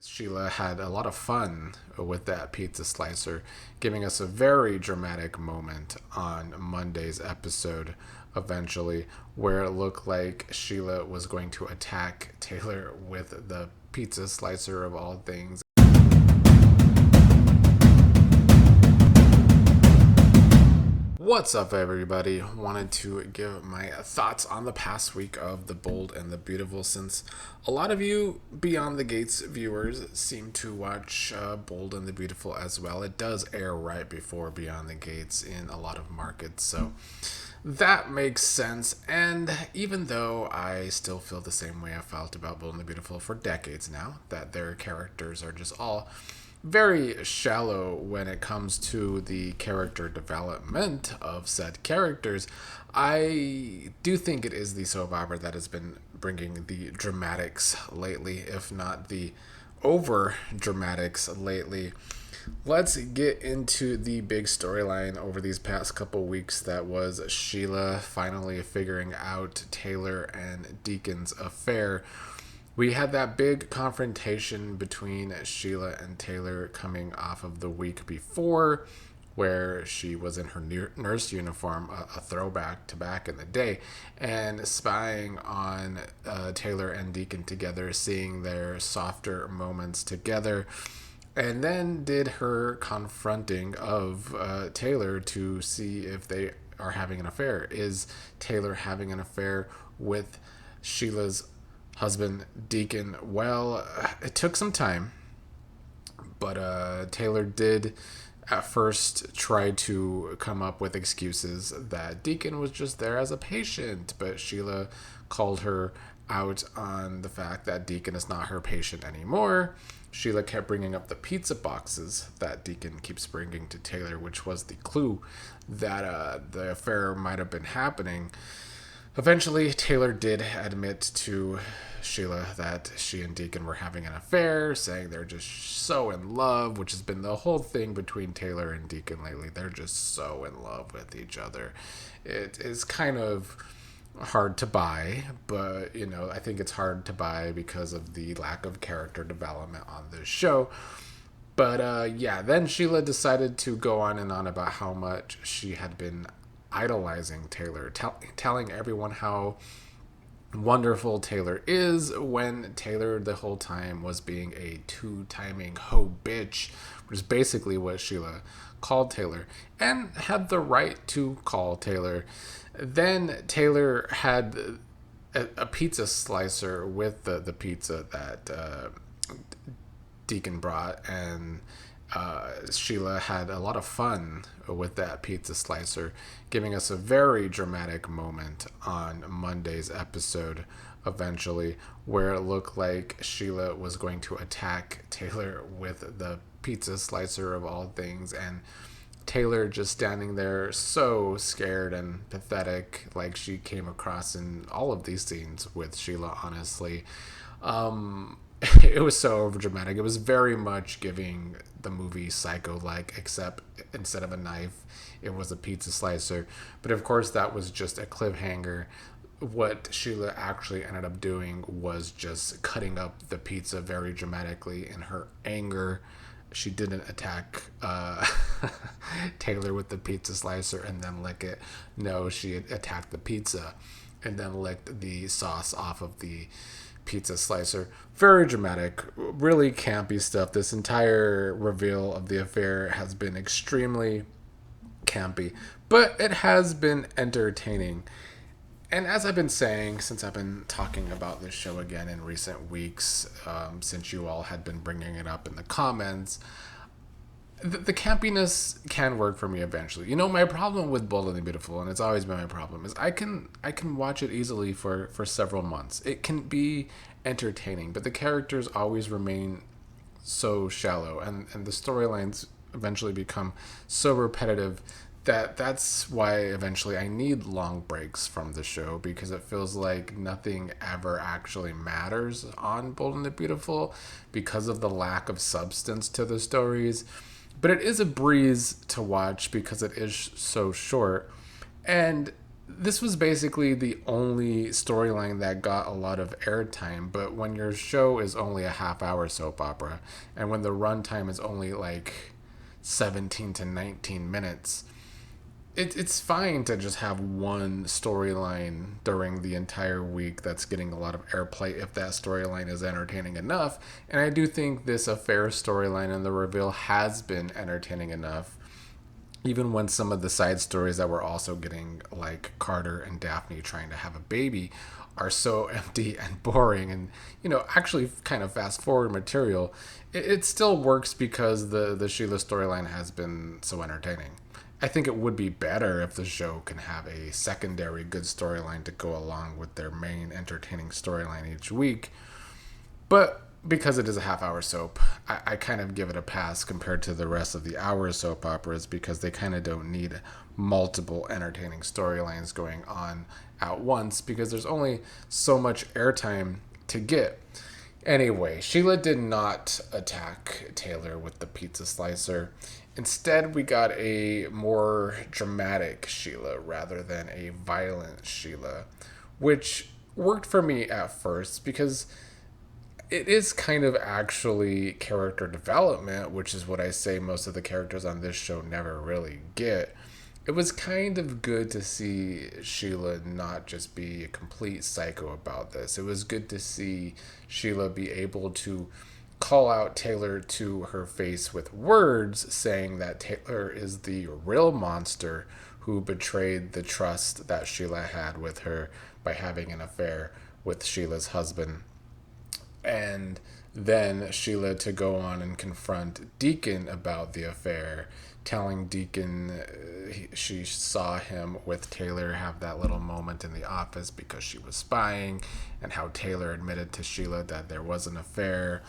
Sheila had a lot of fun with that pizza slicer, giving us a very dramatic moment on Monday's episode, eventually, where it looked like Sheila was going to attack Taylor with the pizza slicer of all things. What's up, everybody? Wanted to give my thoughts on the past week of The Bold and the Beautiful, since a lot of you Beyond the Gates viewers seem to watch Bold and the Beautiful as well. It does air right before Beyond the Gates in a lot of markets, so that makes sense. And even though I still feel the same way I felt about Bold and the Beautiful for decades now, that their characters are just all very shallow when it comes to the character development of said characters, I do think it is the soap opera that has been bringing the dramatics lately, if not the over dramatics lately. Let's get into the big storyline over these past couple weeks. That was Sheila finally figuring out Taylor and Deacon's affair. We had that big confrontation between Sheila and Taylor coming off of the week before, where she was in her nurse uniform, a throwback to back in the day, and spying on Taylor and Deacon together, seeing their softer moments together, and then did her confronting of Taylor to see if they are having an affair. Is Taylor having an affair with Sheila's husband Deacon? Well, it took some time, but Taylor did at first try to come up with excuses that Deacon was just there as a patient, but Sheila called her out on the fact that Deacon is not her patient anymore. Sheila kept bringing up the pizza boxes that Deacon keeps bringing to Taylor, which was the clue that the affair might have been happening. Eventually, Taylor did admit to Sheila that she and Deacon were having an affair, saying they're just so in love, which has been the whole thing between Taylor and Deacon lately. They're just so in love with each other. It is kind of hard to buy, but I think it's hard to buy because of the lack of character development on this show. But yeah, then Sheila decided to go on and on about how much she had been idolizing Taylor, telling everyone how wonderful Taylor is, when Taylor the whole time was being a two-timing hoe bitch, which is basically what Sheila called Taylor, and had the right to call Taylor. Then Taylor had a pizza slicer with the pizza that Deacon brought, and Sheila had a lot of fun with that pizza slicer, giving us a very dramatic moment on Monday's episode, eventually, where it looked like Sheila was going to attack Taylor with the pizza slicer of all things, and Taylor just standing there so scared and pathetic, like she came across in all of these scenes with Sheila, honestly. It was so overdramatic. It was very much giving the movie Psycho like, except instead of a knife, it was a pizza slicer. But of course, that was just a cliffhanger. What Sheila actually ended up doing was just cutting up the pizza very dramatically in her anger. She didn't attack Taylor with the pizza slicer and then lick it. No, she attacked the pizza and then licked the sauce off of the pizza slicer. Very dramatic, really campy stuff. This entire reveal of the affair has been extremely campy, but it has been entertaining. And as I've been saying, since I've been talking about this show again in recent weeks, since you all had been bringing it up in the comments, the campiness can work for me eventually. My problem with Bold and the Beautiful, and it's always been my problem, is I can watch it easily for several months. It can be entertaining, but the characters always remain so shallow, and the storylines eventually become so repetitive that's why eventually I need long breaks from the show, because it feels like nothing ever actually matters on Bold and the Beautiful because of the lack of substance to the stories. But it is a breeze to watch because it is so short. And this was basically the only storyline that got a lot of airtime. But when your show is only a half-hour soap opera, and when the runtime is only like 17 to 19 minutes, it's fine to just have one storyline during the entire week that's getting a lot of airplay if that storyline is entertaining enough. And I do think this affair storyline and the reveal has been entertaining enough, even when some of the side stories that we're also getting, like Carter and Daphne trying to have a baby, are so empty and boring and, actually kind of fast forward material. It still works because the Sheila storyline has been so entertaining. I think it would be better if the show can have a secondary good storyline to go along with their main entertaining storyline each week. But because it is a half-hour soap, I kind of give it a pass compared to the rest of the hour soap operas, because they kind of don't need multiple entertaining storylines going on at once, because there's only so much airtime to get. Anyway, Sheila did not attack Taylor with the pizza slicer. Instead, we got a more dramatic Sheila rather than a violent Sheila, which worked for me at first because it is kind of actually character development, which is what I say most of the characters on this show never really get. It was kind of good to see Sheila not just be a complete psycho about this. It was good to see Sheila be able to call out Taylor to her face with words, saying that Taylor is the real monster who betrayed the trust that Sheila had with her by having an affair with Sheila's husband. And then Sheila to go on and confront Deacon about the affair, telling Deacon she saw him with Taylor have that little moment in the office because she was spying, and how Taylor admitted to Sheila that there was an affair.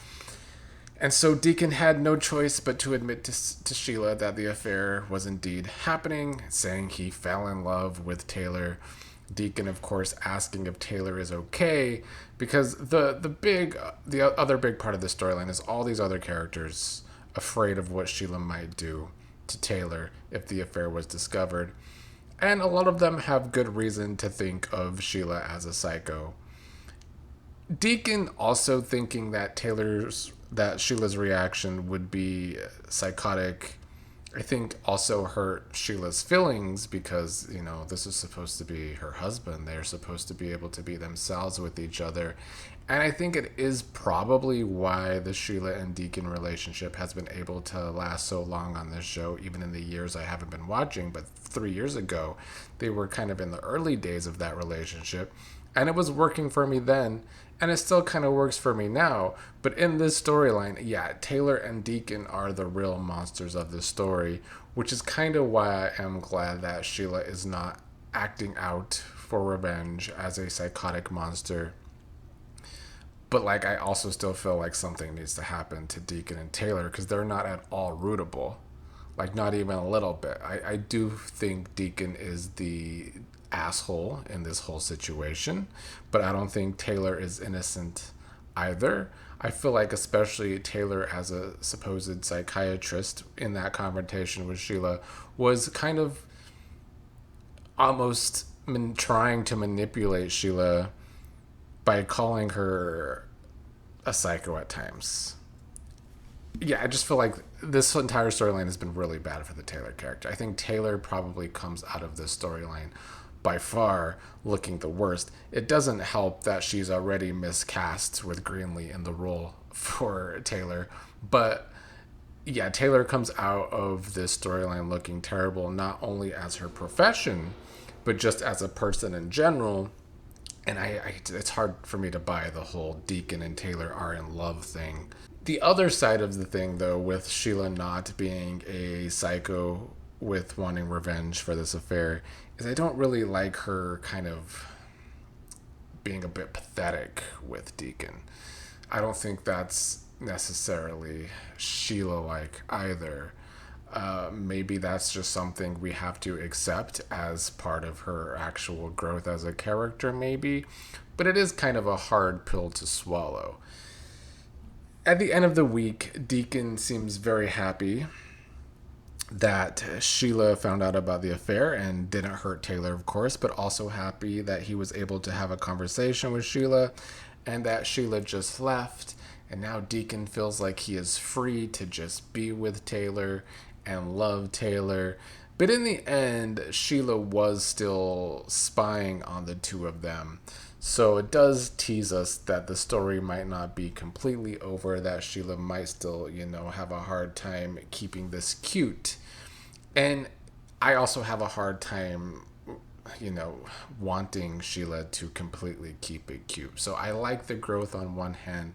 And so Deacon had no choice but to admit to Sheila that the affair was indeed happening, saying he fell in love with Taylor. Deacon, of course, asking if Taylor is okay, because the other big part of the storyline is all these other characters afraid of what Sheila might do to Taylor if the affair was discovered. And a lot of them have good reason to think of Sheila as a psycho. Deacon also thinking that Sheila's reaction would be psychotic, I think also hurt Sheila's feelings, because, this is supposed to be her husband. They're supposed to be able to be themselves with each other. And I think it is probably why the Sheila and Deacon relationship has been able to last so long on this show, even in the years I haven't been watching. But 3 years ago, they were kind of in the early days of that relationship. And it was working for me then, and it still kind of works for me now. But in this storyline, yeah, Taylor and Deacon are the real monsters of this story, which is kind of why I am glad that Sheila is not acting out for revenge as a psychotic monster. But, I also still feel like something needs to happen to Deacon and Taylor, because they're not at all rootable. Not even a little bit. I do think Deacon is the asshole in this whole situation, but I don't think Taylor is innocent either. I feel like especially Taylor, as a supposed psychiatrist, in that confrontation with Sheila, was kind of almost trying to manipulate Sheila by calling her a psycho at times. Yeah, I just feel like this entire storyline has been really bad for the Taylor character. I think Taylor probably comes out of this storyline by far looking the worst. It doesn't help that she's already miscast with Greenlee in the role for Taylor. But yeah, Taylor comes out of this storyline looking terrible, not only as her profession, but just as a person in general. And it's hard for me to buy the whole Deacon and Taylor are in love thing. The other side of the thing, though, with Sheila not being a psycho with wanting revenge for this affair, is I don't really like her kind of being a bit pathetic with Deacon. I don't think that's necessarily Sheila-like either. Maybe that's just something we have to accept as part of her actual growth as a character, maybe. But it is kind of a hard pill to swallow. At the end of the week, Deacon seems very happy that Sheila found out about the affair and didn't hurt Taylor, of course, but also happy that he was able to have a conversation with Sheila and that Sheila just left. And now Deacon feels like he is free to just be with Taylor and love Taylor. But in the end, Sheila was still spying on the two of them. So it does tease us that the story might not be completely over, that Sheila might still, have a hard time keeping this cute. And I also have a hard time, wanting Sheila to completely keep it cute. So I like the growth on one hand,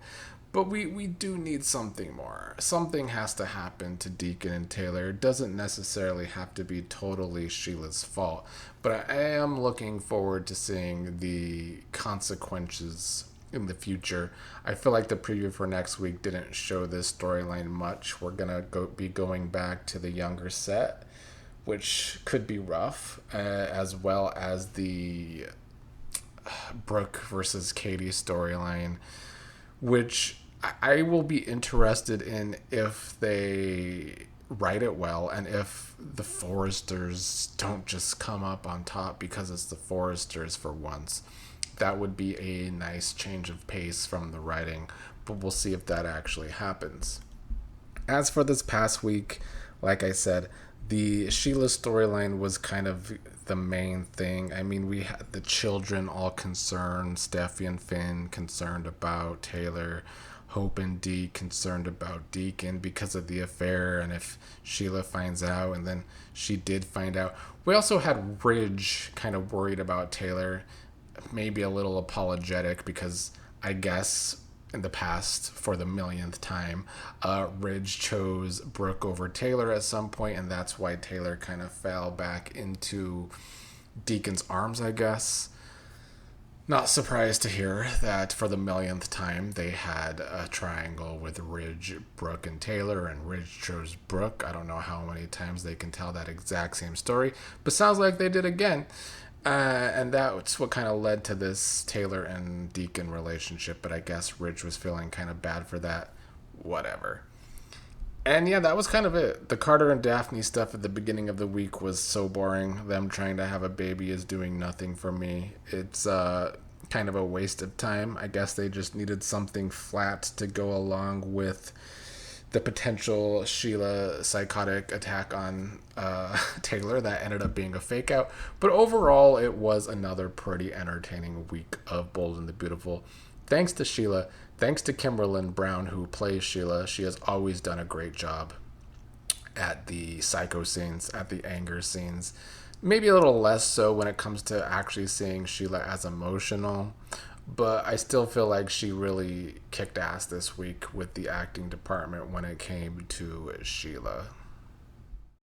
but we do need something more. Something has to happen to Deacon and Taylor. It doesn't necessarily have to be totally Sheila's fault, but I am looking forward to seeing the consequences in the future. I feel like the preview for next week didn't show this storyline much. We're gonna be going back to the younger set, which could be rough, as well as the Brooke versus Katie storyline, which I will be interested in if they write it well and if the Forresters don't just come up on top because it's the Forresters for once. That would be a nice change of pace from the writing, but we'll see if that actually happens. As for this past week, like I said, the Sheila storyline was kind of the main thing. I mean, we had the children all concerned, Steffi and Finn concerned about Taylor, Hope and Dee concerned about Deacon because of the affair and if Sheila finds out, and then she did find out. We also had Ridge kind of worried about Taylor, maybe a little apologetic because I guess in the past, for the millionth time, Ridge chose Brooke over Taylor at some point, and that's why Taylor kind of fell back into Deacon's arms, I guess. Not surprised to hear that for the millionth time they had a triangle with Ridge, Brooke, and Taylor, and Ridge chose Brooke. I don't know how many times they can tell that exact same story, but sounds like they did again. And that's what kind of led to this Taylor and Deacon relationship, but I guess Ridge was feeling kind of bad for that. Whatever. And yeah, that was kind of it. The Carter and Daphne stuff at the beginning of the week was so boring. Them trying to have a baby is doing nothing for me. It's kind of a waste of time. I guess they just needed something flat to go along with the potential Sheila psychotic attack on Taylor that ended up being a fake out. But overall, it was another pretty entertaining week of Bold and the Beautiful. Thanks to Sheila. Thanks to Kimberlyn Brown, who plays Sheila. She has always done a great job at the psycho scenes, at the anger scenes. Maybe a little less so when it comes to actually seeing Sheila as emotional. But I still feel like she really kicked ass this week with the acting department when it came to Sheila.